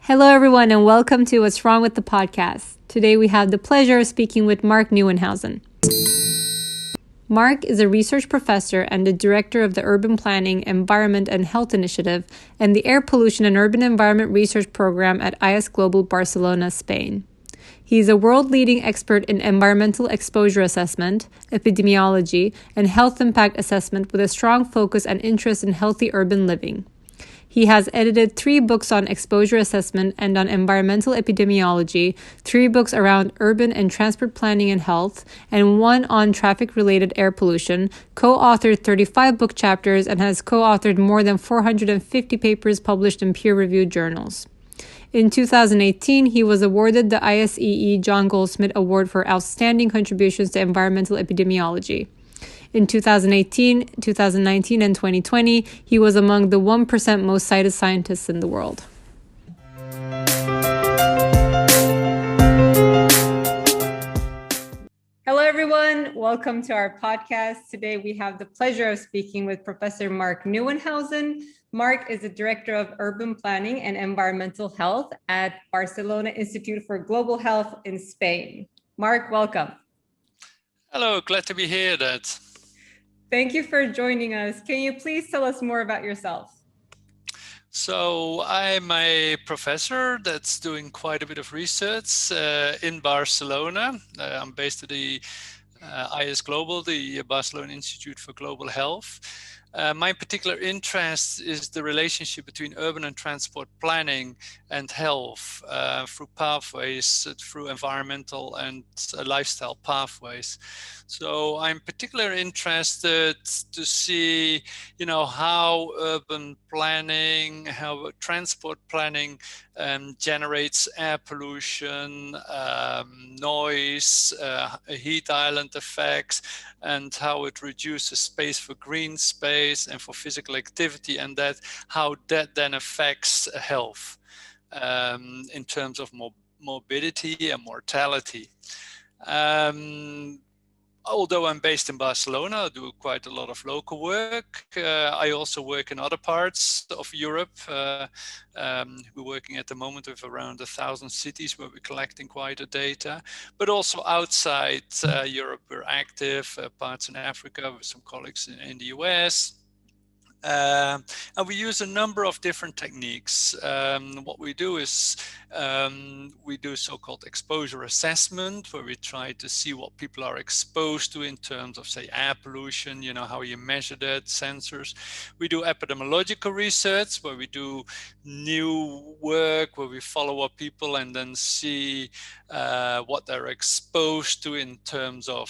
Hello, everyone, and welcome to What's Wrong with the Podcast. Today, we have the pleasure of speaking with Mark Nieuwenhuijsen. Mark is a research professor and the director of the Urban Planning, Environment and Health Initiative and the Air Pollution and Urban Environment Research Program at ISGlobal Barcelona, Spain. He is a world-leading expert in environmental exposure assessment, epidemiology, and health impact assessment with a strong focus and interest in healthy urban living. He has edited 3 books on exposure assessment and on environmental epidemiology, 3 books around urban and transport planning and health, and 1 on traffic-related air pollution, co-authored 35 book chapters, and has co-authored more than 450 papers published in peer-reviewed journals. In 2018, he was awarded the ISEE John Goldsmith Award for outstanding contributions to environmental epidemiology. In 2018, 2019, and 2020, he was among the 1% most cited scientists in the world. Hello, everyone. Welcome to our podcast. Today, we have the pleasure of speaking with Professor Mark Nieuwenhuijsen. Mark is the Director of Urban Planning and Environmental Health at Barcelona Institute for Global Health in Spain. Mark, welcome. Hello, glad to be here, Dad. Thank you for joining us. Can you please tell us more about yourself? So I'm a professor that's doing quite a bit of research in Barcelona. I'm based at the ISGlobal, the Barcelona Institute for Global Health. My particular interest is the relationship between urban and transport planning and health through pathways, through environmental and lifestyle pathways. So I'm particularly interested to see, how urban planning, how transport planning generates air pollution, noise, heat island effects, and how it reduces space for green space and for physical activity, and how that then affects health in terms of morbidity and mortality. Although I'm based in Barcelona, I do quite a lot of local work. I also work in other parts of Europe. We're working at the moment with around 1,000 cities where we're collecting quite a data, but also outside Europe, we're active, parts in Africa with some colleagues in the US. And we use a number of different techniques. What we do is we do so-called exposure assessment, where we try to see what people are exposed to in terms of, say, air pollution, how you measure that, sensors. We do epidemiological research, where we do new work, where we follow up people and then see what they're exposed to in terms of,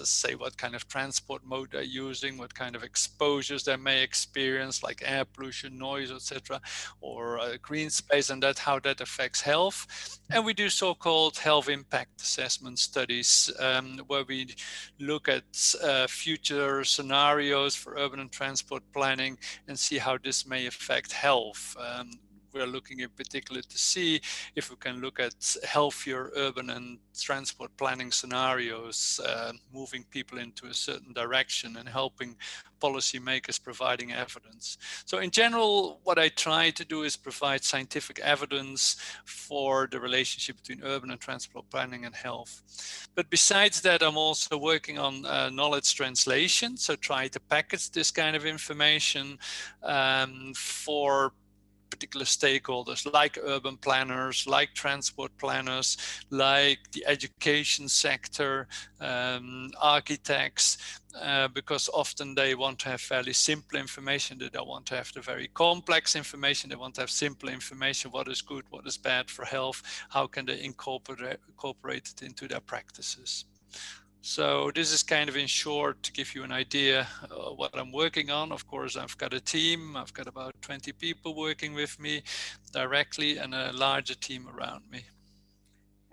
say, what kind of transport mode they're using, what kind of exposures they may experience, like air pollution, noise, etc., or green space, and how that affects health. And we do so-called health impact assessment studies, where we look at future scenarios for urban and transport planning and see how this may affect health. We're looking in particular to see if we can look at healthier urban and transport planning scenarios, moving people into a certain direction and helping policymakers providing evidence. So in general, what I try to do is provide scientific evidence for the relationship between urban and transport planning and health. But besides that, I'm also working on knowledge translation. So try to package this kind of information for particular stakeholders like urban planners, like transport planners, like the education sector, architects, because often they want to have fairly simple information. They don't want to have the very complex information. They want to have simple information. What is good, what is bad for health? How can they incorporate it into their practices? So this is kind of in short to give you an idea what I'm working on. Of course, I've got a team. I've got about 20 people working with me directly and a larger team around me.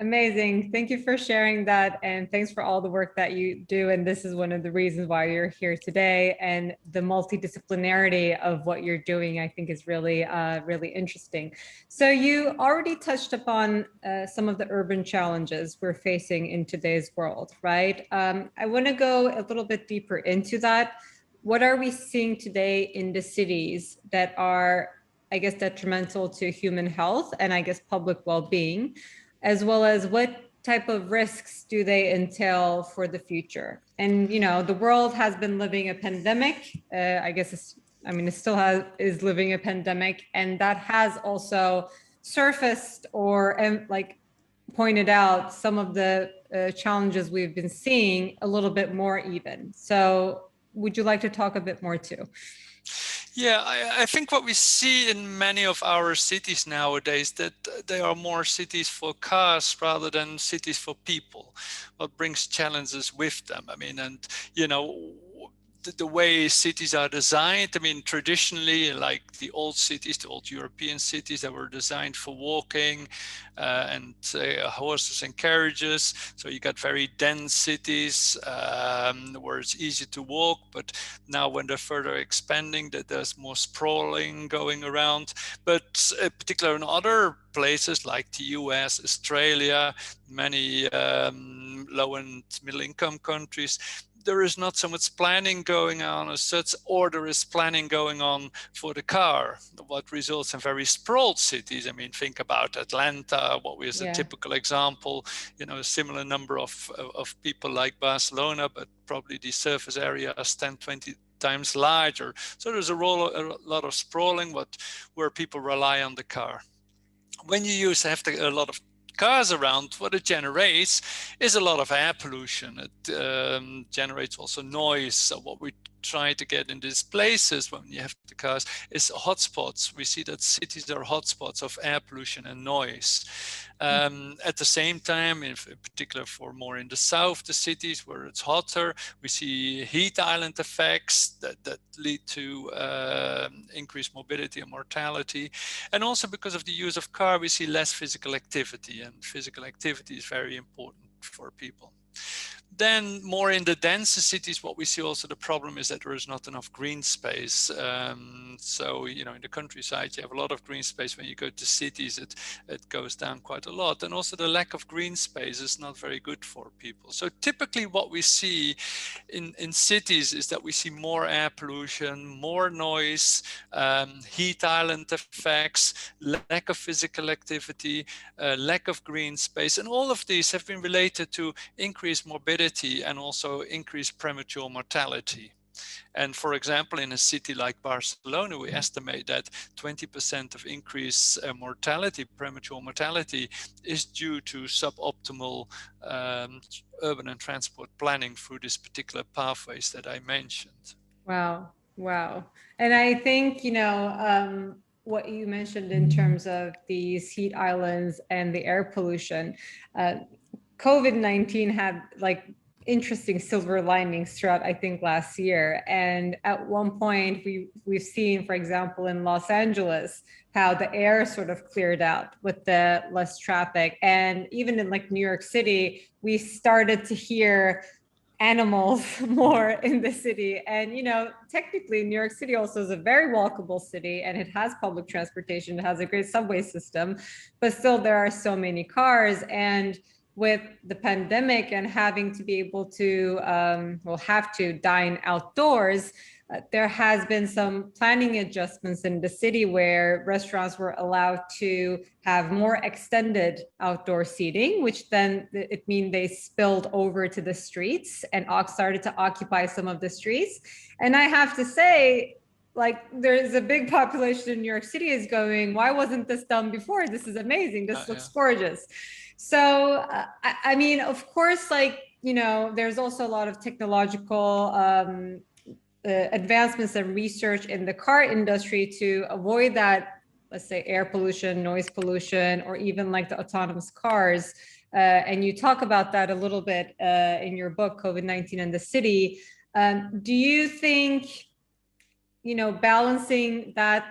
Amazing. Thank you for sharing that. And thanks for all the work that you do. And this is one of the reasons why you're here today. And the multidisciplinarity of what you're doing, I think, is really, really interesting. So you already touched upon some of the urban challenges we're facing in today's world, right? I want to go a little bit deeper into that. What are we seeing today in the cities that are I guess, detrimental to human health and I guess public well-being, as well as what type of risks do they entail for the future? And, the world has been living a pandemic. I guess it still is living a pandemic, and that has also surfaced or pointed out some of the challenges we've been seeing a little bit more even. So would you like to talk a bit more too? Yeah, I think what we see in many of our cities nowadays, that they are more cities for cars rather than cities for people, what brings challenges with them. The way cities are designed, traditionally, like the old cities, the old European cities that were designed for walking and horses and carriages. So you got very dense cities where it's easy to walk, but now when they're further expanding, that there's more sprawling going around. But particularly in other places like the US, Australia, many low and middle income countries, there is not so much planning going on as such, or there is planning going on for the car, what results in very sprawled cities. Think about Atlanta, what is a typical example, a similar number of people like Barcelona, but probably the surface area is 10, 20 times larger. So there's a lot of sprawling where people rely on the car. When you have a lot of cars around, what it generates is a lot of air pollution. It generates also noise. So what we try to get in these places when you have the cars is hotspots. We see that cities are hotspots of air pollution and noise. At the same time, in particular for more in the south, the cities where it's hotter, we see heat island effects that lead to increased mobility and mortality. And also because of the use of car, we see less physical activity, and physical activity is very important for people. Then more in the denser cities, what we see also the problem is that there is not enough green space. So, in the countryside, you have a lot of green space. When you go to cities, it goes down quite a lot. And also the lack of green space is not very good for people. So typically what we see in cities is that we see more air pollution, more noise, heat island effects, lack of physical activity, lack of green space. And all of these have been related to increased morbidity and also increased premature mortality. And for example, in a city like Barcelona, we estimate that 20% of increased mortality, premature mortality, is due to suboptimal urban and transport planning through these particular pathways that I mentioned. Wow. And I think, what you mentioned in terms of these heat islands and the air pollution, COVID-19 had interesting silver linings throughout, I think, last year. And at one point we've seen, for example, in Los Angeles, how the air sort of cleared out with the less traffic. And even in New York City, we started to hear animals more in the city. And, technically New York City also is a very walkable city, and it has public transportation, it has a great subway system, but still there are so many cars. And with the pandemic and having to be able to, have to dine outdoors, there has been some planning adjustments in the city where restaurants were allowed to have more extended outdoor seating, which then it means they spilled over to the streets and started to occupy some of the streets. And I have to say, there's a big population in New York City is going, why wasn't this done before? This is amazing. This looks gorgeous. So, of course, there's also a lot of technological advancements and research in the car industry to avoid that, let's say, air pollution, noise pollution, or even the autonomous cars. And you talk about that a little bit in your book, COVID-19 and the City. Do you think, balancing that,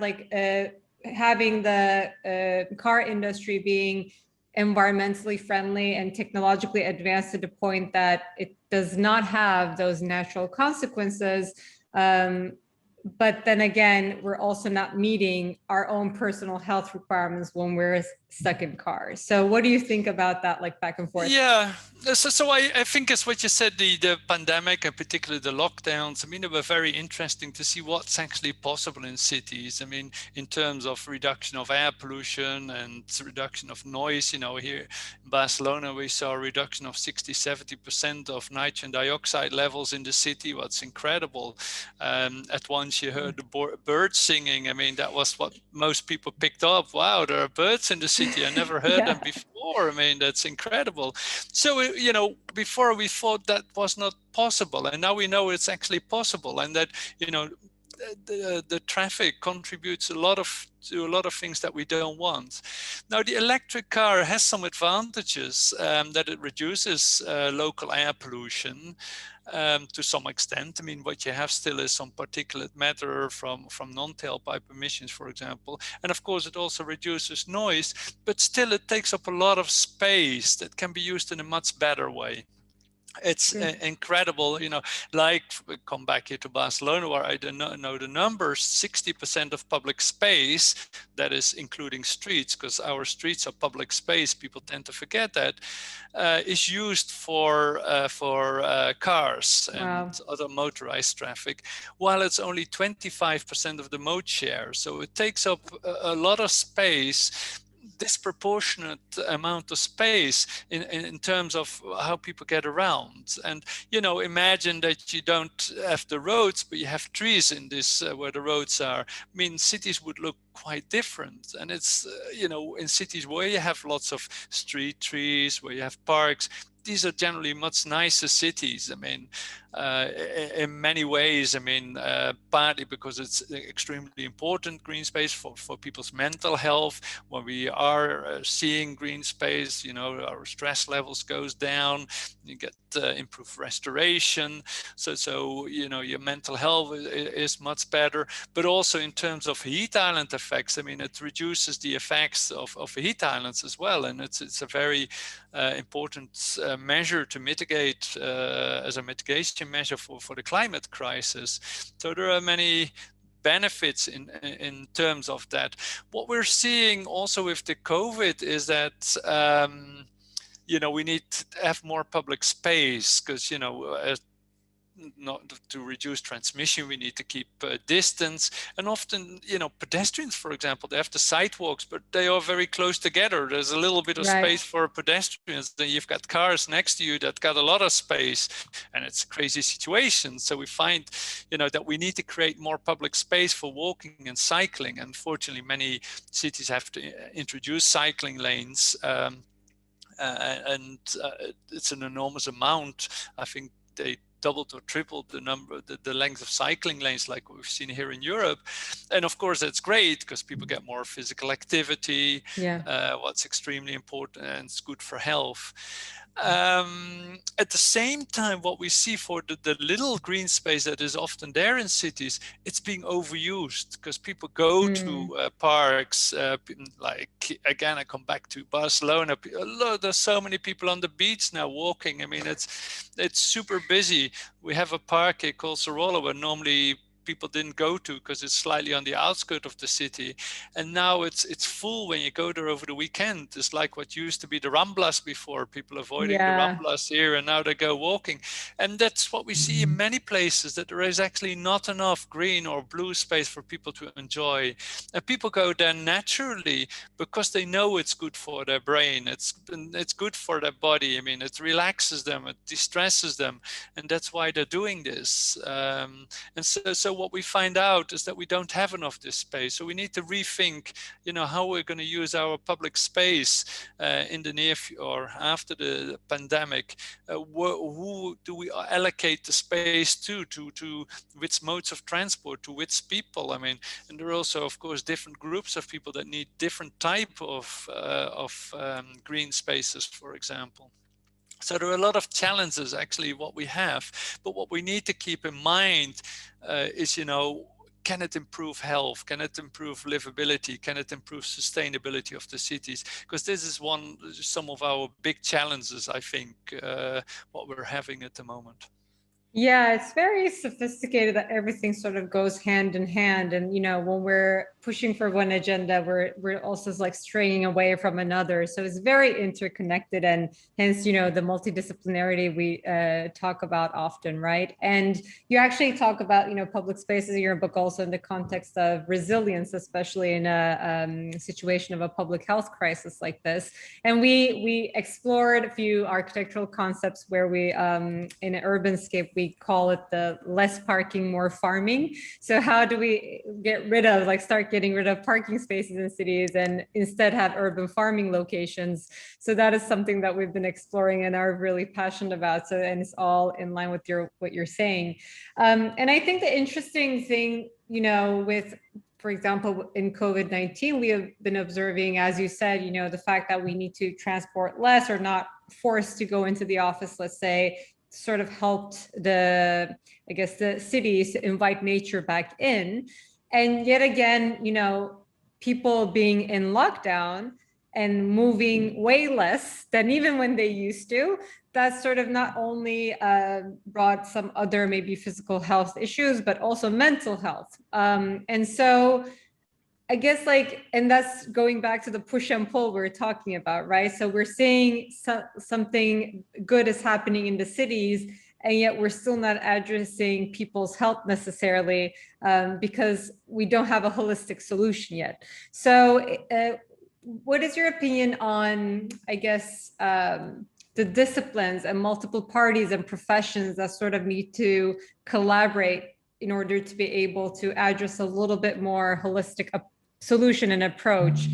having the car industry being environmentally friendly and technologically advanced to the point that it does not have those natural consequences, but then again, we're also not meeting our own personal health requirements when we're stuck in cars. So what do you think about that, like back and forth? Yeah, so I think as what you said, the pandemic and particularly the lockdowns, I mean, they were very interesting to see what's actually possible in cities. I mean, in terms of reduction of air pollution and reduction of noise, you know, here in Barcelona, we saw a reduction of 60-70% of nitrogen dioxide levels in the city. What's incredible. At once you heard the birds singing. I mean, that was what most people picked up. Wow, there are birds in the city. I never heard them before. I mean, that's incredible. So, you know, before we thought that was not possible, and now we know it's actually possible, and that, you know, the traffic contributes to a lot of things that we don't want. Now, the electric car has some advantages, that it reduces local air pollution to some extent. I mean, what you have still is some particulate matter from non-tailpipe emissions, for example. And of course, it also reduces noise, but still it takes up a lot of space that can be used in a much better way. It's incredible, you know, like come back here to Barcelona, where I don't know the numbers, 60% of public space, that is including streets, because our streets are public space, people tend to forget that, is used for cars and other motorized traffic, while it's only 25% of the mode share. So it takes up a lot of space, disproportionate amount of space in terms of how people get around. And, you know, imagine that you don't have the roads, but you have trees in this where the roads are. I mean, cities would look quite different. And it's, you know, in cities where you have lots of street trees, where you have parks, these are generally much nicer cities. I mean, in many ways, I mean, partly because it's extremely important green space for people's mental health. When we are seeing green space, you know, our stress levels goes down, you get improved restoration. So, you know, your mental health is much better, but also in terms of heat island effects, I mean, it reduces the effects of heat islands as well. And it's a very important measure to mitigate as a mitigation measure for the climate crisis. So there are many benefits in terms of that. What we're seeing also with the COVID is that you know, we need to have more public space, because, you know, not to reduce transmission, we need to keep distance. And often, you know, pedestrians, for example, they have the sidewalks, but they are very close together. There's a little bit of space for pedestrians. Then you've got cars next to you that got a lot of space, and it's a crazy situation. So we find, you know, that we need to create more public space for walking and cycling. Unfortunately, many cities have to introduce cycling lanes, and it's an enormous amount. I think they doubled or tripled the length of cycling lanes like we've seen here in Europe. And of course, that's great because people get more physical activity, what's extremely important, and it's good for health. At the same time, what we see for the little green space that is often there in cities, it's being overused because people go to parks. Like, again, I come back to Barcelona. There's so many people on the beach now walking. I mean, it's super busy. We have a park here called Sorolla where normally people didn't go to because it's slightly on the outskirts of the city, and now it's full when you go there over the weekend. It's like what used to be the Ramblas before, people avoiding the Ramblas here, and now they go walking. And that's what we see in many places, that there is actually not enough green or blue space for people to enjoy, and people go there naturally because they know it's good for their brain, it's good for their body. I mean, it relaxes them, it distresses them, and that's why they're doing this. And so what we find out is that we don't have enough this space. So we need to rethink, you know, how we're going to use our public space in the near future or after the pandemic. Who do we allocate the space to which modes of transport, to which people? I mean, and there are also, of course, different groups of people that need different type of green spaces, for example. So there are a lot of challenges, actually, what we have. But what we need to keep in mind is, you know, can it improve health? Can it improve livability? Can it improve sustainability of the cities? Because this is some of our big challenges, I think, what we're having at the moment. Yeah, it's very sophisticated that everything sort of goes hand in hand. And, when we're pushing for one agenda, we're also like straying away from another. So it's very interconnected, and hence, the multidisciplinarity we talk about often, right? And you actually talk about, public spaces in your book also in the context of resilience, especially in a situation of a public health crisis like this. And we explored a few architectural concepts where we, in an urban scape, we call it the less parking, more farming. So how do we start getting rid of parking spaces in cities and instead have urban farming locations? So that is something that we've been exploring and are really passionate about. So, and it's all in line with what you're saying. And I think the interesting thing, with, for example, in COVID-19, we have been observing, as you said, the fact that we need to transport less or not forced to go into the office, let's say, sort of helped the cities to invite nature back in. And yet again, people being in lockdown and moving way less than even when they used to, that sort of not only brought some other maybe physical health issues, but also mental health. And so I guess and that's going back to the push and pull we're talking about, right? So we're seeing something good is happening in the cities, and yet we're still not addressing people's health necessarily, because we don't have a holistic solution yet. So what is your opinion on, the disciplines and multiple parties and professions that sort of need to collaborate in order to be able to address a little bit more holistic solution and approach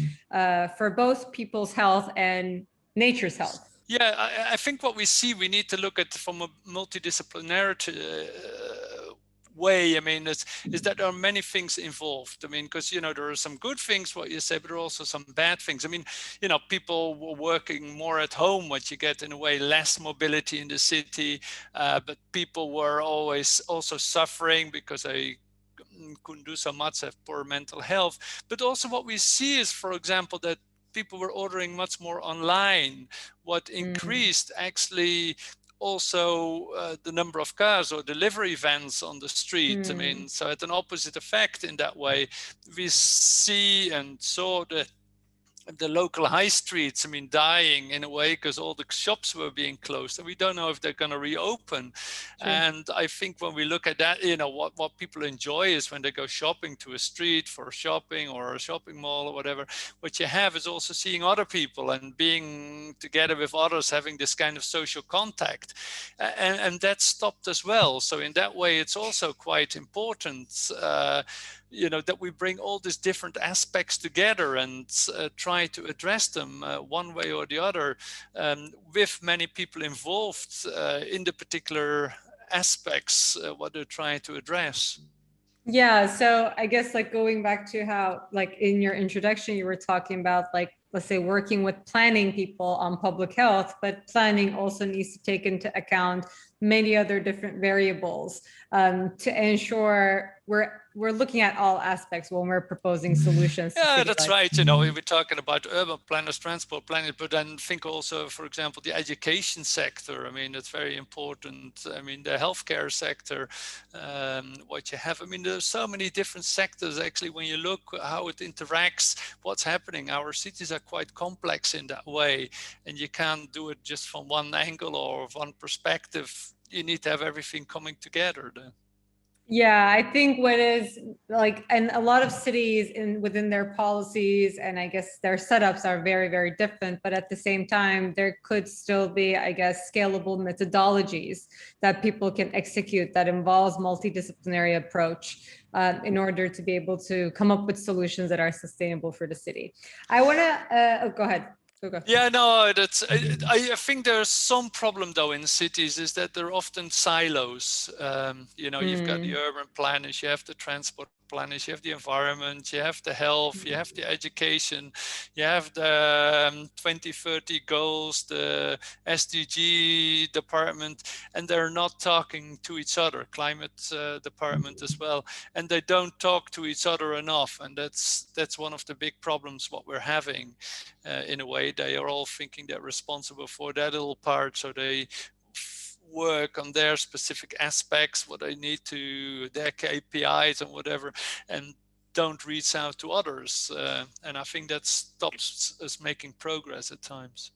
for both people's health and nature's health? Yeah, I think what we see, we need to look at from a multidisciplinary way. I mean, is that there are many things involved. I mean, because, there are some good things, what you say, but there are also some bad things. I mean, people were working more at home, what you get in a way, less mobility in the city, but people were always also suffering because they couldn't do so much, have poor mental health. But also what we see is, for example, that people were ordering much more online, what increased actually also the number of cars or delivery vans on the street. I mean, so at an opposite effect in that way, we see and saw that the local high streets, I mean, dying in a way because all the shops were being closed, and we don't know if they're going to reopen. Sure. And I think when we look at that, what people enjoy is when they go shopping to a street for shopping or a shopping mall or whatever. What you have is also seeing other people and being together with others, having this kind of social contact, and that stopped as well. So in that way, it's also quite important. That we bring all these different aspects together and try to address them one way or the other, with many people involved in the particular aspects what they're trying to address. Yeah, so I guess going back to how in your introduction you were talking about let's say working with planning people on public health, but planning also needs to take into account many other different variables to ensure we're looking at all aspects when we're proposing solutions. Yeah, that's right. We're talking about urban planners, transport planners, but then think also, for example, the education sector. I mean, it's very important. I mean, the healthcare sector, what you have. I mean, there's so many different sectors, actually, when you look how it interacts, what's happening. Our cities are quite complex in that way, and you can't do it just from one angle or one perspective. You need to have everything coming together then. Yeah, I think what is and a lot of cities within their policies and I guess their setups are very, very different. But at the same time, there could still be, I guess, scalable methodologies that people can execute that involves multidisciplinary approach in order to be able to come up with solutions that are sustainable for the city. I want to go ahead. Okay. Yeah, no, I think there's some problem though in cities is that they're often silos. You've got the urban planners, you have the transport planners, you have the environment, you have the health, you have the education, you have the 2030 goals, the SDG department, and they're not talking to each other, climate department as well, and they don't talk to each other enough, and that's one of the big problems what we're having. In a way, they are all thinking they're responsible for that little part, so they work on their specific aspects, what they need to, their KPIs and whatever, and don't reach out to others. And I think that stops us making progress at times.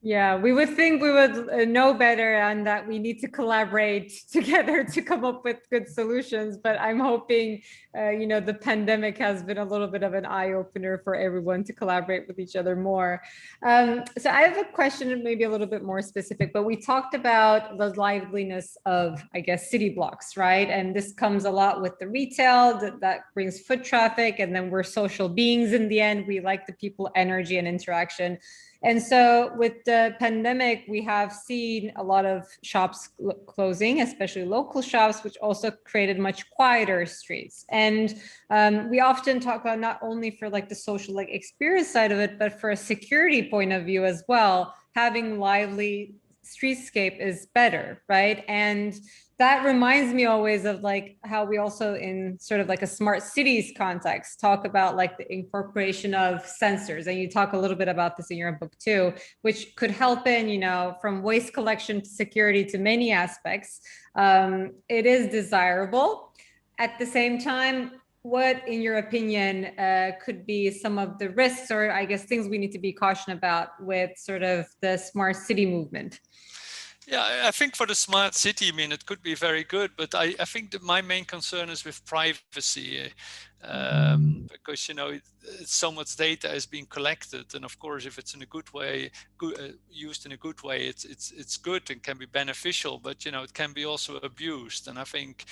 Yeah, we would think we would know better and that we need to collaborate together to come up with good solutions. But I'm hoping, the pandemic has been a little bit of an eye-opener for everyone to collaborate with each other more. So I have a question, maybe a little bit more specific, but we talked about the liveliness of, I guess, city blocks, right? And this comes a lot with the retail that brings foot traffic, and then we're social beings in the end. We like the people energy and interaction. And so with the pandemic, we have seen a lot of shops closing, especially local shops, which also created much quieter streets. And we often talk about not only for like the social experience side of it, but for a security point of view as well, having lively streetscape is better, right? And that reminds me always of like how we also in sort of like a smart cities context talk about like the incorporation of sensors, and you talk a little bit about this in your book too, which could help in, from waste collection to security to many aspects. It is desirable. At the same time, what, in your opinion, could be some of the risks, or I guess things we need to be cautious about with sort of the smart city movement? Yeah, I think for the smart city, it could be very good, but I think that my main concern is with privacy, because so much data is being collected, and of course, if it's in a good way, used in a good way, it's good and can be beneficial, but it can be also abused, and I think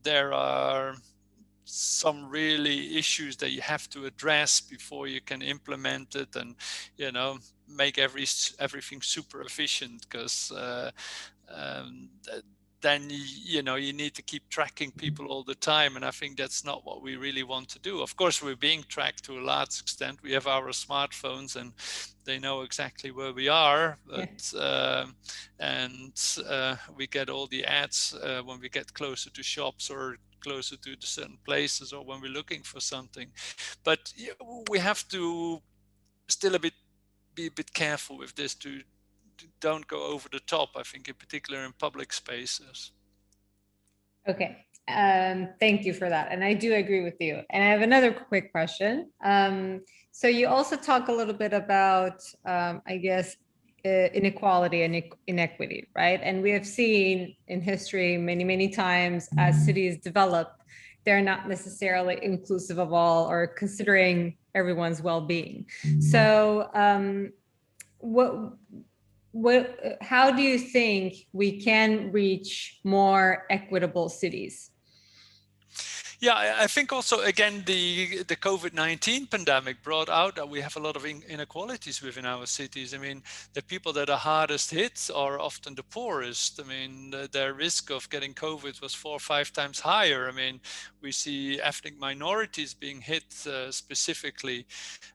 there are some really issues that you have to address before you can implement it and make everything super efficient, because then you need to keep tracking people all the time, and I think that's not what we really want to do. Of course, we're being tracked to a large extent. We have our smartphones and they know exactly where we are, but we get all the ads when we get closer to shops or closer to the certain places, or when we're looking for something. But we have to still be a bit careful with this to don't go over the top, I think, in particular in public spaces. Okay, thank you for that. And I do agree with you. And I have another quick question. So you also talk a little bit about, I guess, inequality and inequity, right? And we have seen in history many, many times as cities develop, they're not necessarily inclusive of all or considering everyone's well-being. So how do you think we can reach more equitable cities? Yeah, I think also, again, the COVID-19 pandemic brought out that we have a lot of inequalities within our cities. The people that are hardest hit are often the poorest. Their risk of getting COVID was 4 or 5 times higher. We see ethnic minorities being hit specifically.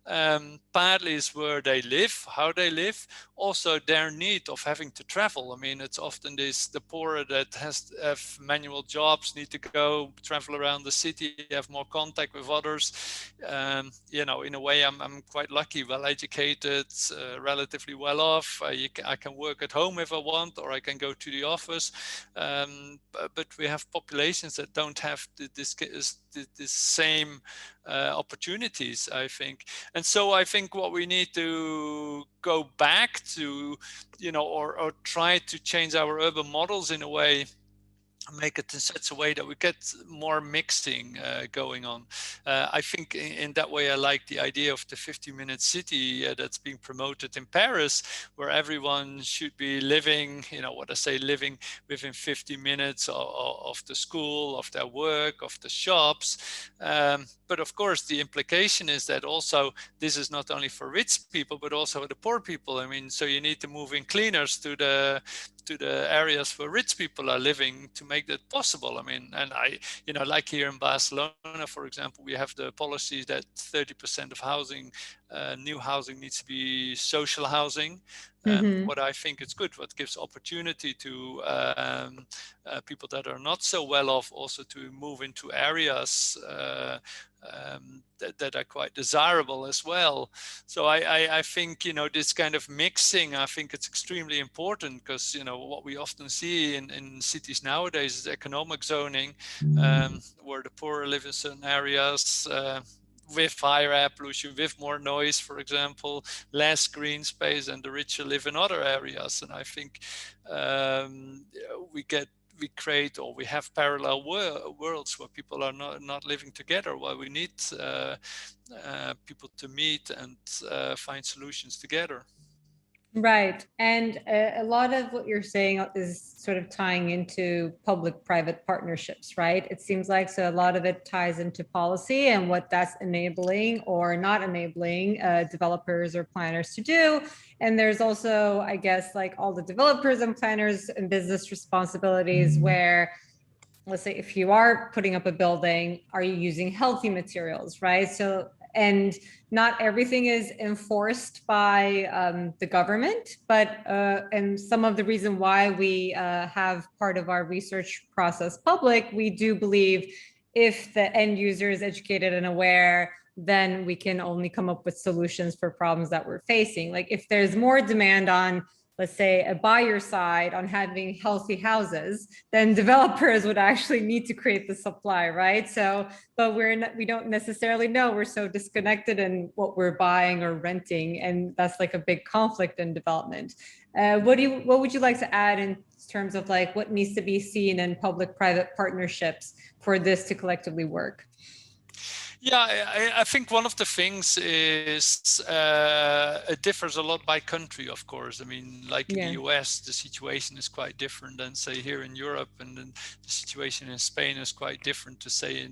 Partly is where they live, how they live, also their need of having to travel. It's often the poorer that have manual jobs, need to go travel around the city, have more contact with others. In a way, I'm quite lucky, well educated, relatively well off. I can work at home if I want, or I can go to the office. But we have populations that don't have this same opportunities, I think. And so I think what we need to go back to, or try to change our urban models in a way, make it in such a way that we get more mixing going on. I think in that way, I like the idea of the 50-minute city that's being promoted in Paris, where everyone should be living, living within 50 minutes of the school, of their work, of the shops. But of course, the implication is that also this is not only for rich people, but also the poor people. So you need to move in cleaners to the areas where rich people are living to make that possible. Like here in Barcelona, for example, we have the policy that 30% of housing new housing needs to be social housing. What I think is good, what gives opportunity to people that are not so well off also to move into areas that are quite desirable as well. So I think, this kind of mixing, I think it's extremely important, because, what we often see in cities nowadays is economic zoning, where the poor live in certain areas, with higher air pollution, with more noise, for example, less green space, and the richer live in other areas. And I think we create, or we have parallel worlds where people are not living together, while we need people to meet and find solutions together. Right. And a lot of what you're saying is sort of tying into public-private partnerships, right? It seems like, so a lot of it ties into policy and what that's enabling or not enabling developers or planners to do. And there's also, I guess, like all the developers and planners and business responsibilities where, let's say, if you are putting up a building, are you using healthy materials, right? So, and not everything is enforced by the government, but and some of the reason why we have part of our research process public, we do believe if the end user is educated and aware, then we can only come up with solutions for problems that we're facing. Like if there's more demand on, let's say, a buyer side on having healthy houses, then developers would actually need to create the supply, right? So, but we don't necessarily know. We're so disconnected in what we're buying or renting, and that's like a big conflict in development. What would you like to add in terms of like what needs to be seen in public-private partnerships for this to collectively work? Yeah, I think one of the things is it differs a lot by country, of course. I mean, like in the US, the situation is quite different than, say, here in Europe, and then the situation in Spain is quite different to, say,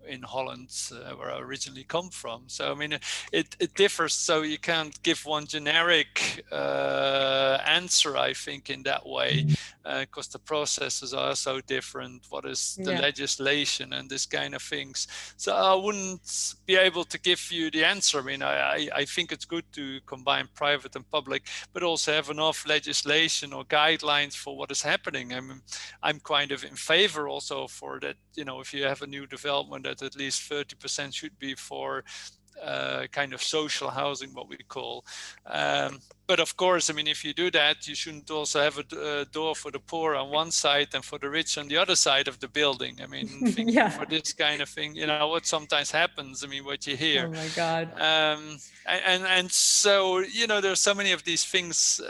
in Holland, where I originally come from. So, I mean, it differs. So you can't give one generic answer, I think, in that way, because the processes are so different. What is the legislation and this kind of things? So I wouldn't be able to give you the answer. I mean, I think it's good to combine private and public, but also have enough legislation or guidelines for what is happening. I mean, I'm kind of in favor also for that, if you have a new development, that at least 30% should be for kind of social housing, what we call. But of course, I mean, if you do that, you shouldn't also have a door for the poor on one side and for the rich on the other side of the building. I mean, thinking for this kind of thing, what sometimes happens, I mean, what you hear. Oh my God. And so, there's so many of these things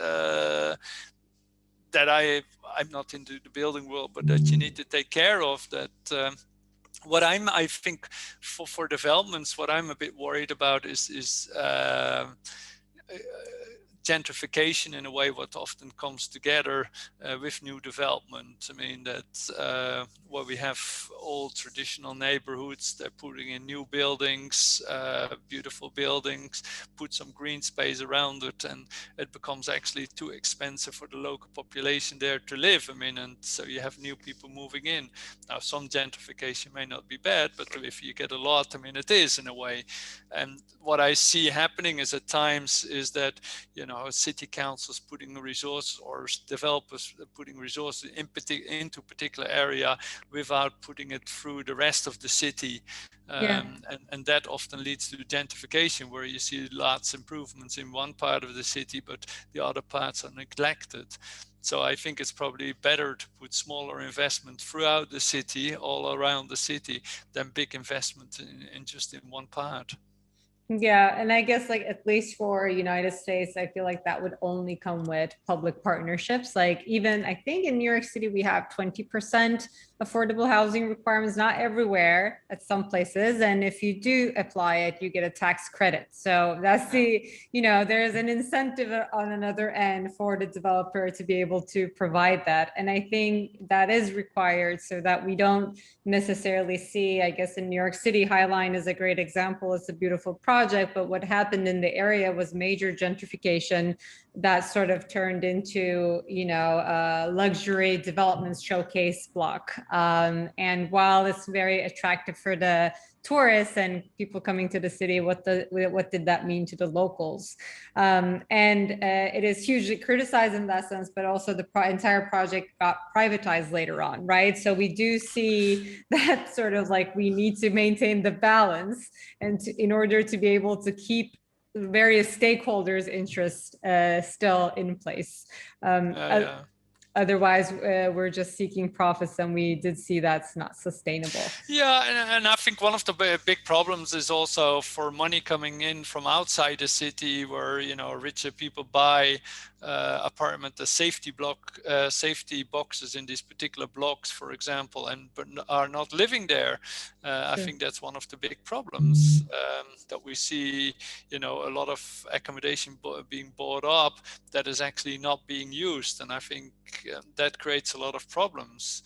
that I'm not into the building world, but that you need to take care of. That what I think for developments, what I'm a bit worried about is gentrification, in a way, what often comes together with new development. I mean, that where we have old traditional neighborhoods, they're putting in new buildings, beautiful buildings, put some green space around it, and it becomes actually too expensive for the local population there to live. I mean, and so you have new people moving in. Now, some gentrification may not be bad, but if you get a lot, I mean, it is in a way. And what I see happening is at times is that, city councils putting resources or developers putting resources into a particular area without putting it through the rest of the city. And that often leads to gentrification, where you see lots of improvements in one part of the city, but the other parts are neglected. So I think it's probably better to put smaller investment throughout the city, all around the city, than big investment in just in one part. Yeah, and I guess like at least for United States, I feel like that would only come with public partnerships. Like even I think in New York City, we have 20% affordable housing requirements, not everywhere, at some places. And if you do apply it, you get a tax credit. So that's there's an incentive on another end for the developer to be able to provide that. And I think that is required so that we don't necessarily see, I guess in New York City, High Line is a great example. It's a beautiful project, but what happened in the area was major gentrification that sort of turned into, luxury development showcase block. And while it's very attractive for the tourists and people coming to the city, what did that mean to the locals? It is hugely criticized in that sense, but also the entire project got privatized later on, right? So we do see that sort of like we need to maintain the balance, and in order to be able to keep various stakeholders' interests still in place. Otherwise, we're just seeking profits, and we did see that's not sustainable. Yeah, and I think one of the big problems is also for money coming in from outside the city, where richer people buy apartment, the safety boxes in these particular blocks, for example, but are not living there. I think that's one of the big problems that we see. A lot of accommodation being bought up that is actually not being used, and I think that creates a lot of problems.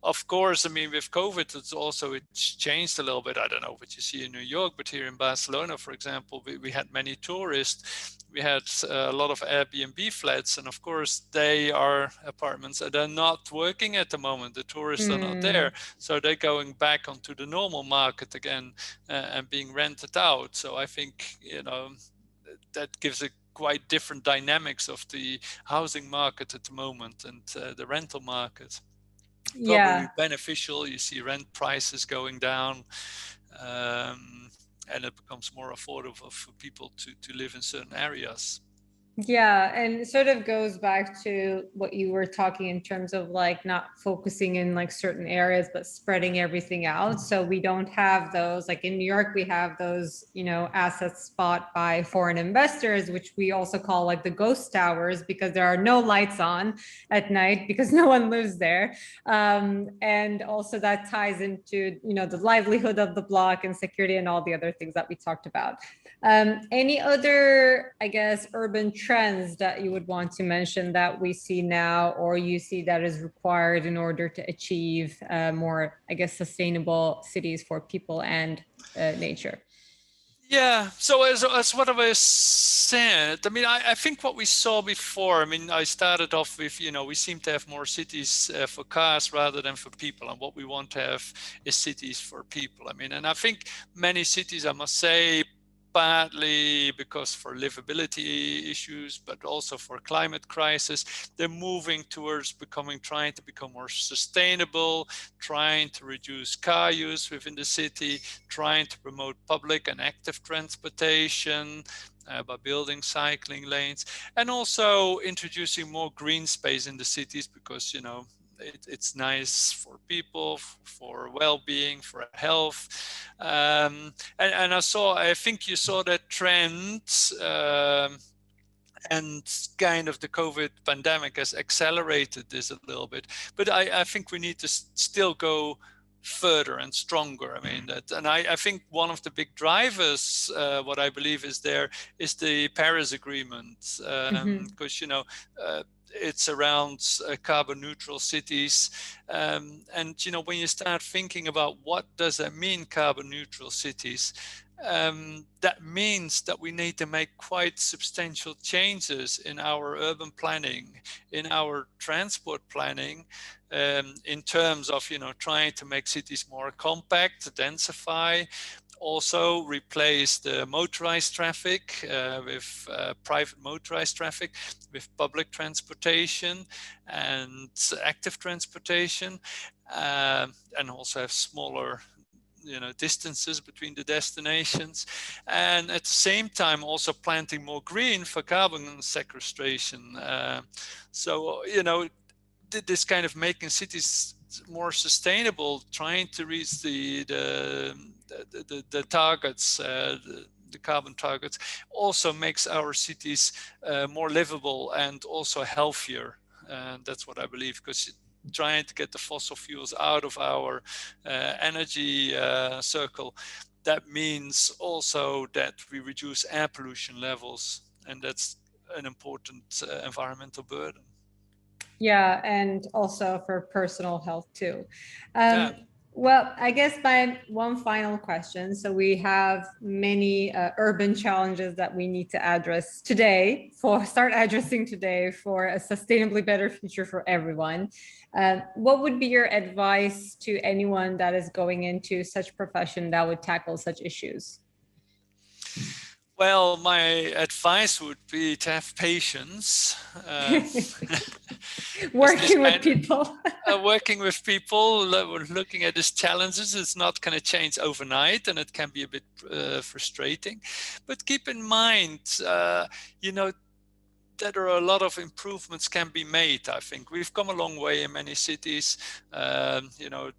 Of course, I mean, with COVID, it's changed a little bit. I don't know what you see in New York, but here in Barcelona, for example, we had many tourists. We had a lot of Airbnb flats, and of course, they are apartments that are not working at the moment. The tourists are not there, so they're going back onto the normal market again and being rented out. So I think that gives a quite different dynamics of the housing market at the moment and the rental market. Probably beneficial. You see rent prices going down, and it becomes more affordable for people to live in certain areas. Yeah, and it sort of goes back to what you were talking in terms of like not focusing in like certain areas, but spreading everything out. So we don't have those, like in New York, we have those, assets bought by foreign investors, which we also call like the ghost towers, because there are no lights on at night because no one lives there. And also that ties into, the livelihood of the block and security and all the other things that we talked about. Any other, I guess, urban trends that you would want to mention that we see now, or you see that is required in order to achieve more, I guess, sustainable cities for people and nature? Yeah, so as what I was saying, I mean, I think what we saw before, I mean, I started off with, we seem to have more cities for cars rather than for people. And what we want to have is cities for people. I mean, and I think many cities, I must say, partly because for livability issues, but also for climate crisis, they're moving towards trying to become more sustainable, trying to reduce car use within the city, trying to promote public and active transportation by building cycling lanes, and also introducing more green space in the cities, because it's nice for people, for well-being, for health, and I think you saw that trend, and kind of the COVID pandemic has accelerated this a little bit. But I think we need to still go further and stronger. I mean, I think one of the big drivers, what I believe is the Paris Agreement, because it's around carbon neutral cities, and when you start thinking about what does that mean, carbon neutral cities, that means that we need to make quite substantial changes in our urban planning, in our transport planning, in terms of trying to make cities more compact, densify, also replace the motorized traffic with private motorized traffic, with public transportation and active transportation, and also have smaller distances between the destinations, and at the same time also planting more green for carbon sequestration. So this kind of making cities more sustainable, trying to reach the targets, the carbon targets, also makes our cities more livable and also healthier. And that's what I believe, because trying to get the fossil fuels out of our energy circle, that means also that we reduce air pollution levels, and that's an important environmental burden. Yeah, and also for personal health too. Yeah. Well, I guess my one final question. So we have many urban challenges that we need to address today start addressing today for a sustainably better future for everyone. What would be your advice to anyone that is going into such profession that would tackle such issues? Well, my advice would be to have patience. Working with people. Working with people, looking at these challenges, it's not going to change overnight, and it can be a bit frustrating. But keep in mind, you know, that there are a lot of improvements can be made. I think we've come a long way in many cities. You know,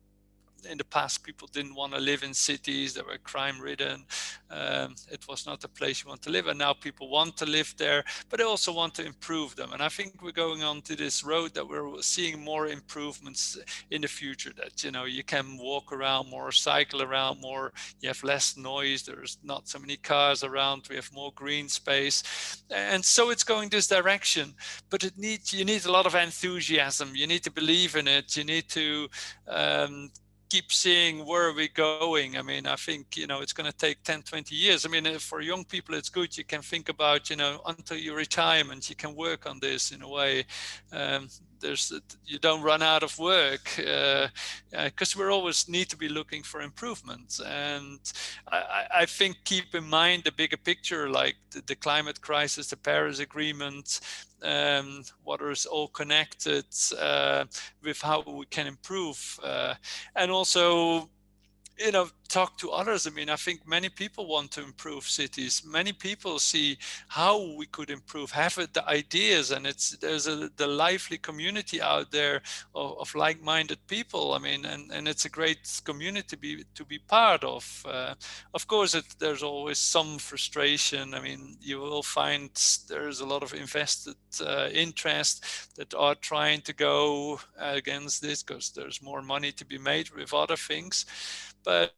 in the past, people didn't want to live in cities that were crime ridden. It was not a place you want to live. And now people want to live there, but they also want to improve them. And I think we're going on to this road that we're seeing more improvements in the future, that, you know, you can walk around more, cycle around more, you have less noise, there's not so many cars around, we have more green space. And so it's going this direction, but you need a lot of enthusiasm. You need to believe in it. You need to keep seeing where we're going. I mean, I think, you know, it's going to take 10, 20 years. I mean, for young people, it's good. You can think about, you know, until your retirement, you can work on this in a way. You don't run out of work, because we always need to be looking for improvements. And I think keep in mind the bigger picture, like the climate crisis, the Paris Agreement, what is all connected with how we can improve, and also, you know, talk to others. I mean, I think many people want to improve cities. Many people see how we could improve, have the ideas, and there's the lively community out there of like-minded people. I mean, and it's a great community to be part of. Of course, there's always some frustration. I mean, you will find there's a lot of invested interest that are trying to go against this because there's more money to be made with other things. But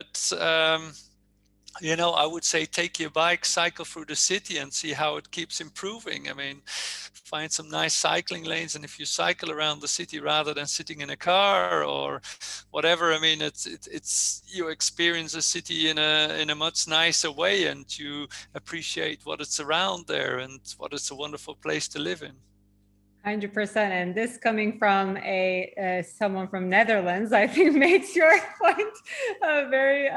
you know, I would say take your bike, cycle through the city and see how it keeps improving. I mean, find some nice cycling lanes, and if you cycle around the city rather than sitting in a car or whatever, I mean, it's you experience a city in a much nicer way, and you appreciate what it's around there and what it's a wonderful place to live in. 100%. And this coming from someone from Netherlands, I think makes your point very,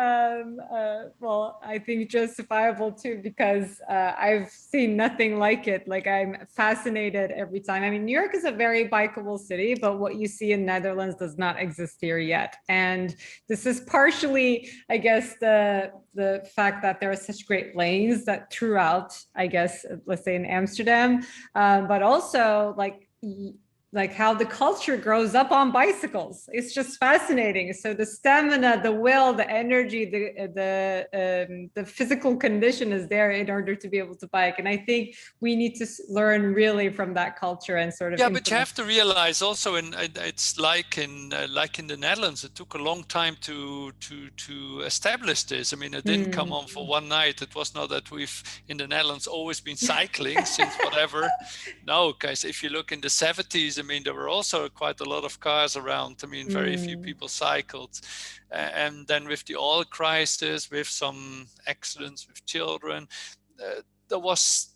well, I think justifiable too, because I've seen nothing like it. Like, I'm fascinated every time. I mean, New York is a very bikeable city, but what you see in Netherlands does not exist here yet. And this is partially, I guess, the fact that there are such great lanes that throughout, I guess, let's say in Amsterdam, but also like how the culture grows up on bicycles. It's just fascinating. So the stamina, the will, the energy, the physical condition is there in order to be able to bike. And I think we need to learn really from that culture and sort of. Yeah, but you have to realize also, it's like in the Netherlands, it took a long time to establish this. I mean, it didn't come on for one night. It was not that we've in the Netherlands always been cycling since whatever. No, guys, if you look in the 70s, I mean, there were also quite a lot of cars around. I mean, very few people cycled. And then with the oil crisis, with some accidents with children, there was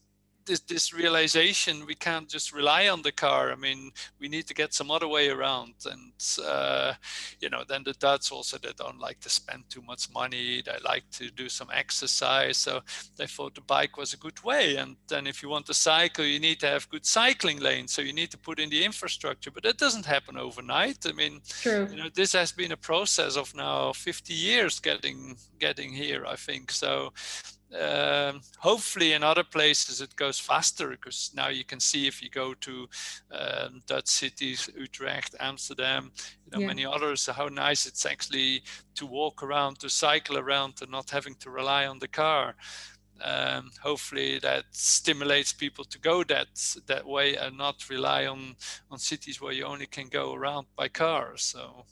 this realization we can't just rely on the car. I mean, we need to get some other way around. And, you know, then the Dutch also, they don't like to spend too much money. They like to do some exercise. So they thought the bike was a good way. And then if you want to cycle, you need to have good cycling lanes. So you need to put in the infrastructure, but that doesn't happen overnight. I mean, True. You know, this has been a process of now 50 years getting here, I think. So hopefully in other places it goes faster, because now you can see if you go to Dutch cities, Utrecht, Amsterdam, you know, many others, how nice it's actually to walk around, to cycle around, and not having to rely on the car. Hopefully that stimulates people to go that way and not rely on cities where you only can go around by car. So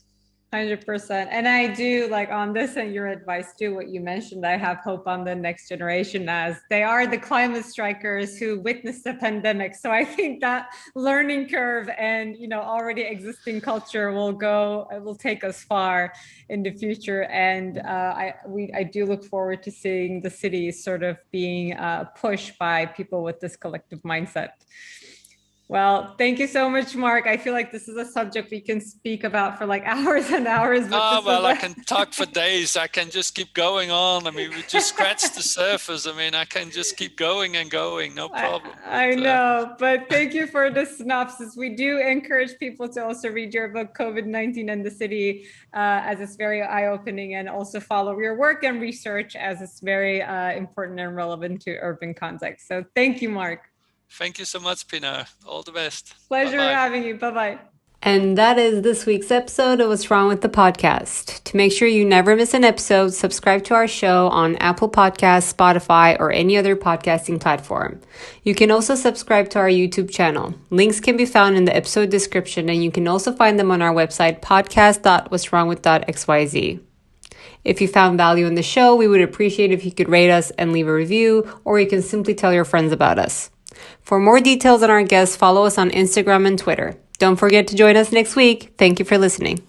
100%. And I do, like, on this and your advice too, what you mentioned, I have hope on the next generation, as they are the climate strikers who witnessed the pandemic. So I think that learning curve and, already existing culture will take us far in the future. And I do look forward to seeing the cities sort of being pushed by people with this collective mindset. Well, thank you so much, Mark. I feel like this is a subject we can speak about for like hours and hours. I can talk for days. I can just keep going on. I mean, we just scratched the surface. I mean, I can just keep going and going, no problem. I know, but thank you for the synopsis. We do encourage people to also read your book, COVID-19 and the City, as it's very eye-opening, and also follow your work and research, as it's very important and relevant to urban context. So thank you, Mark. Thank you so much, Pinar. All the best. Pleasure having you. Bye-bye. And that is this week's episode of What's Wrong with the Podcast. To make sure you never miss an episode, subscribe to our show on Apple Podcasts, Spotify, or any other podcasting platform. You can also subscribe to our YouTube channel. Links can be found in the episode description, and you can also find them on our website, podcast.what'swrongwith.xyz. If you found value in the show, we would appreciate if you could rate us and leave a review, or you can simply tell your friends about us. For more details on our guests, follow us on Instagram and Twitter. Don't forget to join us next week. Thank you for listening.